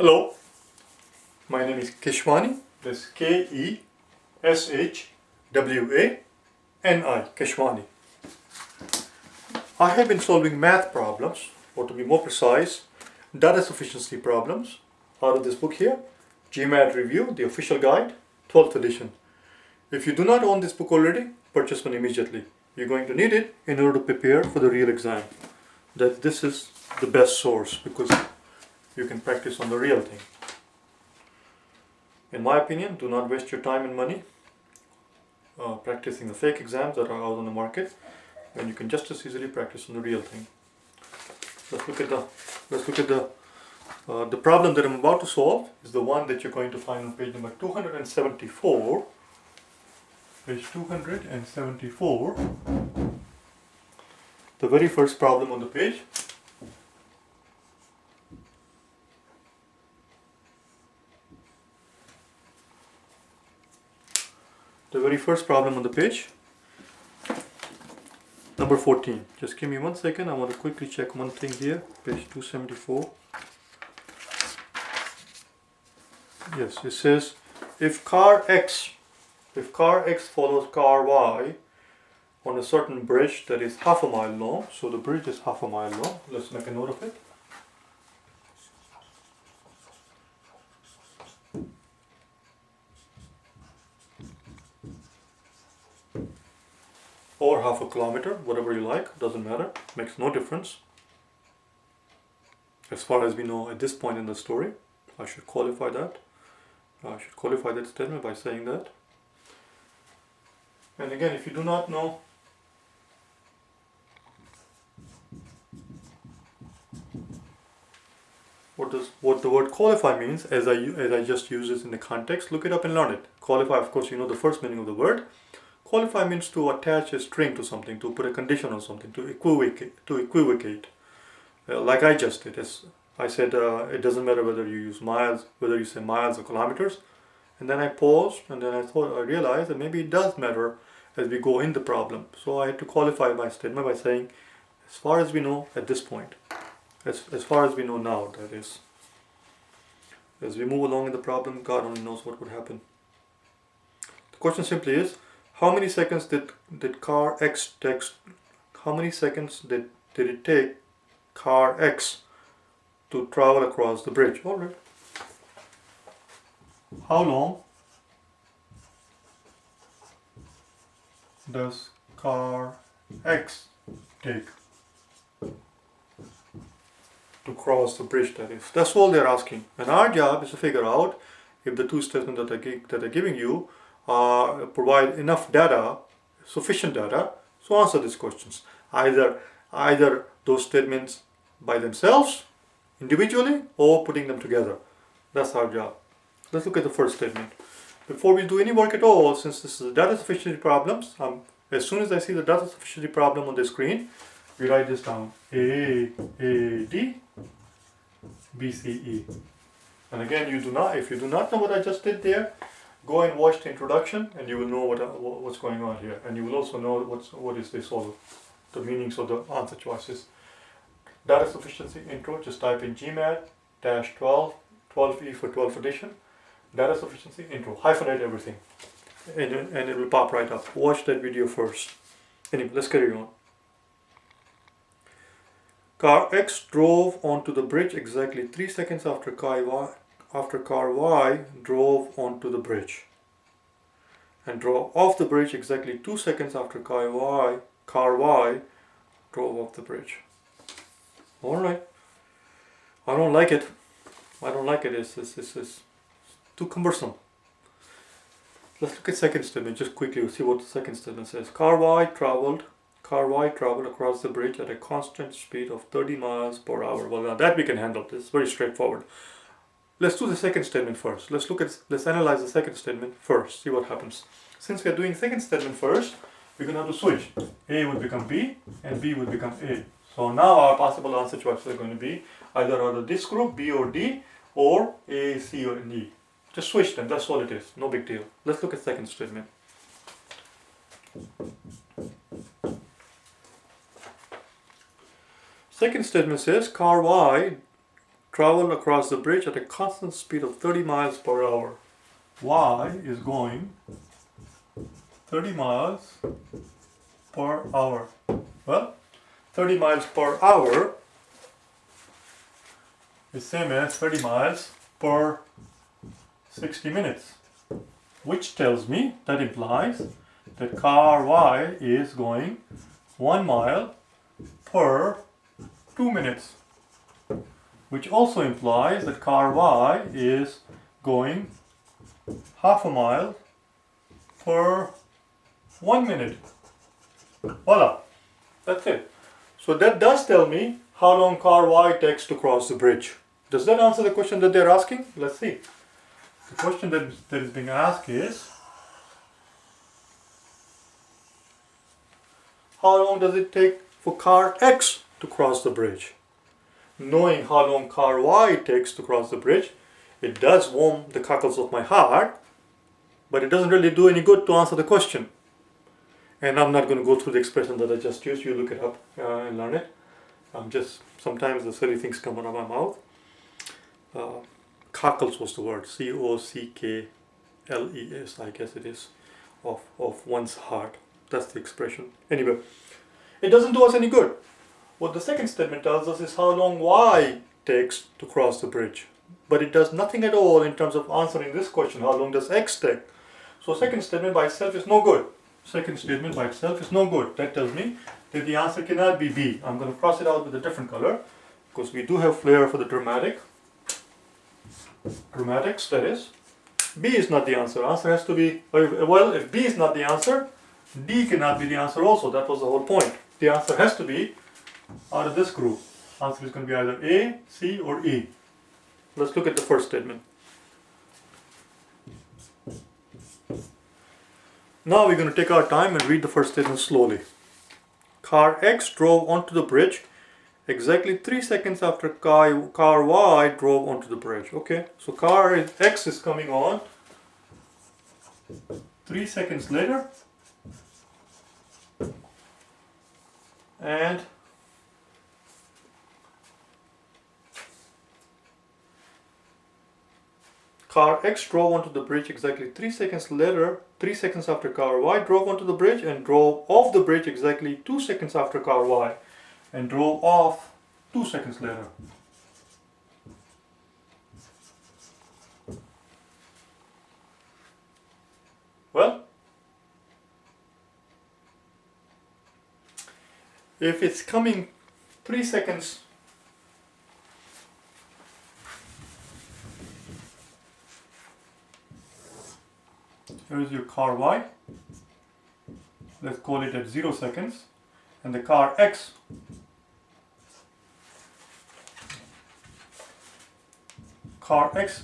Hello, my name is Keshwani. That's Keshwani, Keshwani. I have been solving math problems, or to be more precise, data sufficiency problems out of this book here, GMAT Review, the official guide, 12th edition. If you do not own this book already, purchase one immediately. You're going to need it in order to prepare for the real exam. That this is the best source because you can practice on the real thing. In my opinion, do not waste your time and money practicing the fake exams that are out on the market when you can just as easily practice on the real thing. Let's look at the problem that I'm about to solve is the one that you're going to find on page number 274. Page 274. The very first problem on the page. The very first problem on the page, number 14. Just give me 1 second. I want to quickly check one thing here. Page 274. Yes, it says if car X follows car Y on a certain bridge that is half a mile long, so the bridge is half a mile long. Let's make a note of it. Or half a kilometer, whatever you like, doesn't matter, makes no difference. As far as we know at this point in the story, I should qualify that. I should qualify that statement by saying that. And again, if you do not know what the word qualify means, as I just use this in the context, look it up and learn it. Qualify, of course, you know the first meaning of the word. Qualify means to attach a string to something, to put a condition on something, to equivocate. Like I just did. As I said, it doesn't matter whether you use miles, whether you say miles or kilometers. And then I paused, and then I realized that maybe it does matter as we go in the problem. So I had to qualify my statement by saying, as far as we know at this point, as far as we know now, that is. As we move along in the problem, God only knows what would happen. The question simply is, how many seconds did car X take? How many seconds did it take car X to travel across the bridge? All right. How long does car X take to cross the bridge? That is. That's all they're asking. And our job is to figure out if the two statements that they're giving you provide enough data, sufficient data, to answer these questions. Either those statements by themselves, individually, or putting them together. That's our job. Let's look at the first statement. Before we do any work at all, since this is a data sufficiency problems, as soon as I see the data sufficiency problem on the screen, we write this down. A, D, B, C, E. And again, if you do not know what I just did there, go and watch the introduction, and you will know what's going on here, and you will also know what is this all, the meanings of the answer choices. Data sufficiency intro. Just type in GMAT-12, 12E for 12th edition. Data sufficiency intro. Hyphenate everything, and it will pop right up. Watch that video first. Anyway, let's carry on. Car X drove onto the bridge exactly 3 seconds after car Y drove onto the bridge, and drove off the bridge exactly 2 seconds after car Y drove off the bridge. Alright. I don't like it. It's too cumbersome. Let's look at second statement just quickly. See what the second statement says. Car Y traveled across the bridge at a constant speed of 30 miles per hour. Well, now that we can handle. This is very straightforward. Let's do the second statement first. Let's analyze the second statement first. See what happens. Since we are doing second statement first, we're going to have to switch. A would become B and B would become A. So now our possible answer choices are going to be either out of this group, B or D, or A, C, or D. Just switch them. That's all it is. No big deal. Let's look at second statement. Second statement says car Y travel across the bridge at a constant speed of 30 miles per hour. Y is going 30 miles per hour. Well, 30 miles per hour is same as 30 miles per 60 minutes, which tells me, that implies that car Y is going 1 mile per 2 minutes, which also implies that car Y is going half a mile per 1 minute. Voila, that's it. So that does tell me how long car Y takes to cross the bridge. Does that answer the question that they're asking? Let's see. The question that is being asked is, how long does it take for car X to cross the bridge? Knowing how long car Y takes to cross the bridge, it does warm the cockles of my heart, but it doesn't really do any good to answer the question. And I'm not going to go through the expression that I just used. You look it up and learn it. Sometimes the silly things come out of my mouth. Cockles was the word, C-O-C-K-L-E-S, I guess it is, of one's heart. That's the expression. Anyway, it doesn't do us any good. What the second statement tells us is how long Y takes to cross the bridge. But it does nothing at all in terms of answering this question, how long does X take? So second statement by itself is no good. Second statement by itself is no good. That tells me that the answer cannot be B. I'm going to cross it out with a different color, because we do have flair for the dramatics, that is. B is not the answer. Answer has to be, well, if B is not the answer, D cannot be the answer also. That was the whole point. The answer has to be out of this group. Answer is going to be either A, C, or E. Let's look at the first statement. Now we're going to take our time and read the first statement slowly. Car X drove onto the bridge exactly 3 seconds after car Y drove onto the bridge. Okay, so car X is coming on 3 seconds later, and car X drove onto the bridge exactly 3 seconds later, 3 seconds after car Y drove onto the bridge, and drove off the bridge exactly 2 seconds after car Y, and drove off 2 seconds later. Well, if it's coming 3 seconds here's your car Y, let's call it at 0 seconds, and the car X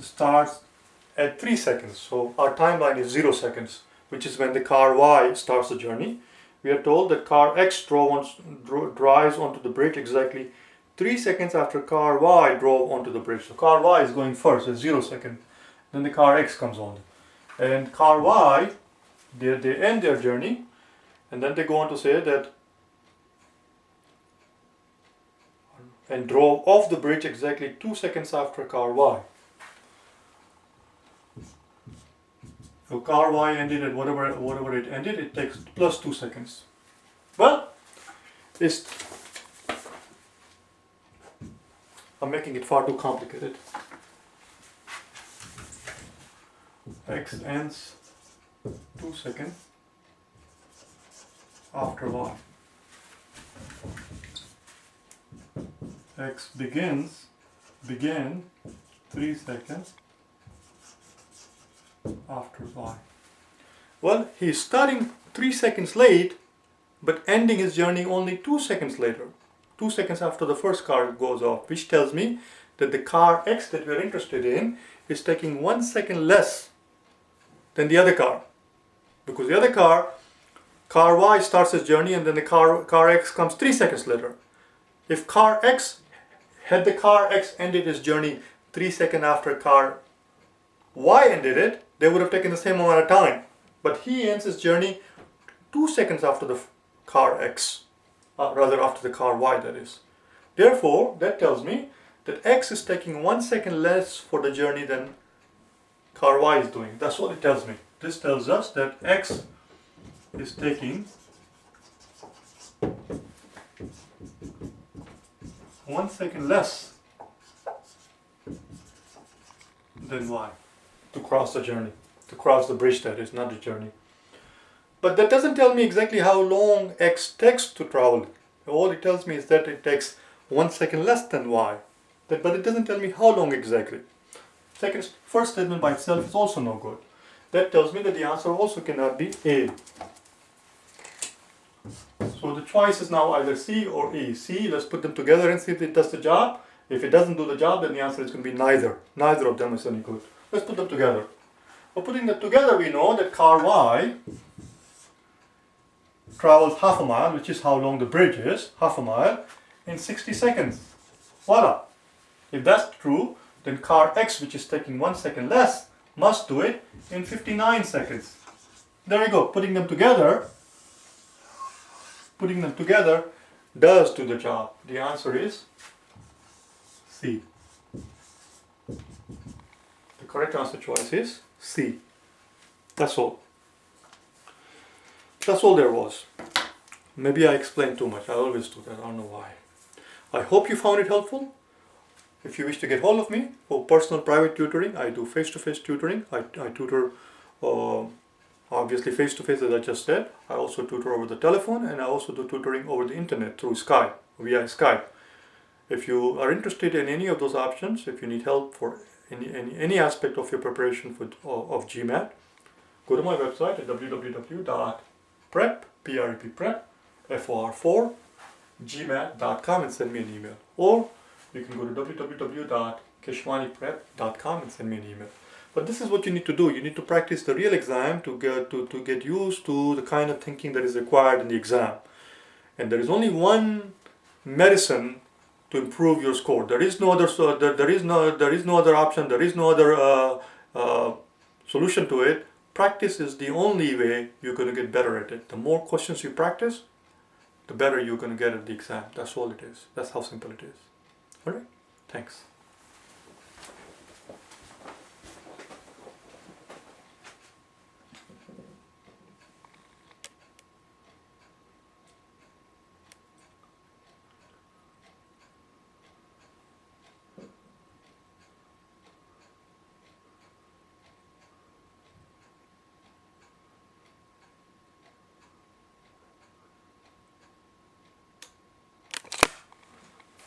starts at 3 seconds. So our timeline is 0 seconds, which is when the car Y starts the journey. We are told that car X drives onto the bridge exactly 3 seconds after car Y drove onto the bridge. So car Y is going first at 0 seconds, then the car X comes on. And car Y, they end their journey, and then they go on to say that, and drove off the bridge exactly 2 seconds after car Y. So car Y ended at whatever it ended, it takes plus 2 seconds. Well, I'm making it far too complicated. X ends 2 seconds after Y. X began 3 seconds after Y. Well, he's starting 3 seconds late, but ending his journey only 2 seconds later. 2 seconds after the first car goes off, which tells me that the car X that we're interested in is taking 1 second less than the other car. Because the other car Y starts its journey, and then the car X comes 3 seconds later. If had the car X ended its journey 3 seconds after car Y ended it, they would have taken the same amount of time. But he ends his journey 2 seconds after the car X, rather after the car Y, that is. Therefore, that tells me that X is taking 1 second less for the journey than car Y is doing. That's what it tells me. This tells us that X is taking 1 second less than Y to cross the journey, to cross the bridge, that is, not the journey. But that doesn't tell me exactly how long X takes to travel. All it tells me is that it takes 1 second less than Y. But it doesn't tell me how long exactly. First statement by itself is also no good. That tells me that the answer also cannot be A. So the choice is now either C or E. C, let's put them together and see if it does the job. If it doesn't do the job, then the answer is going to be neither. Neither of them is any good. Let's put them together. By putting them together, we know that car Y travels half a mile, which is how long the bridge is, half a mile, in 60 seconds. Voila! If that's true, then car X, which is taking 1 second less, must do it in 59 seconds. There we go. Putting them together does do the job. The answer is C. The correct answer choice is C. That's all. That's all there was. Maybe I explained too much. I always do that. I don't know why. I hope you found it helpful. If you wish to get hold of me for personal private tutoring, I do face-to-face tutoring. I tutor obviously face-to-face, as I just said. I also tutor over the telephone, and I also do tutoring over the internet through Skype, via Skype. If you are interested in any of those options, if you need help for any aspect of your preparation of GMAT, go to my website at www.prep4gmat.com and send me an email. Or you can go to www.keshwaniprep.com and send me an email. But this is what you need to do. You need to practice the real exam to get used to the kind of thinking that is required in the exam. And there is only one medicine to improve your score. There is no other. There is no other option. There is no other solution to it. Practice is the only way you're going to get better at it. The more questions you practice, the better you're going to get at the exam. That's all it is. That's how simple it is. All right. Thanks.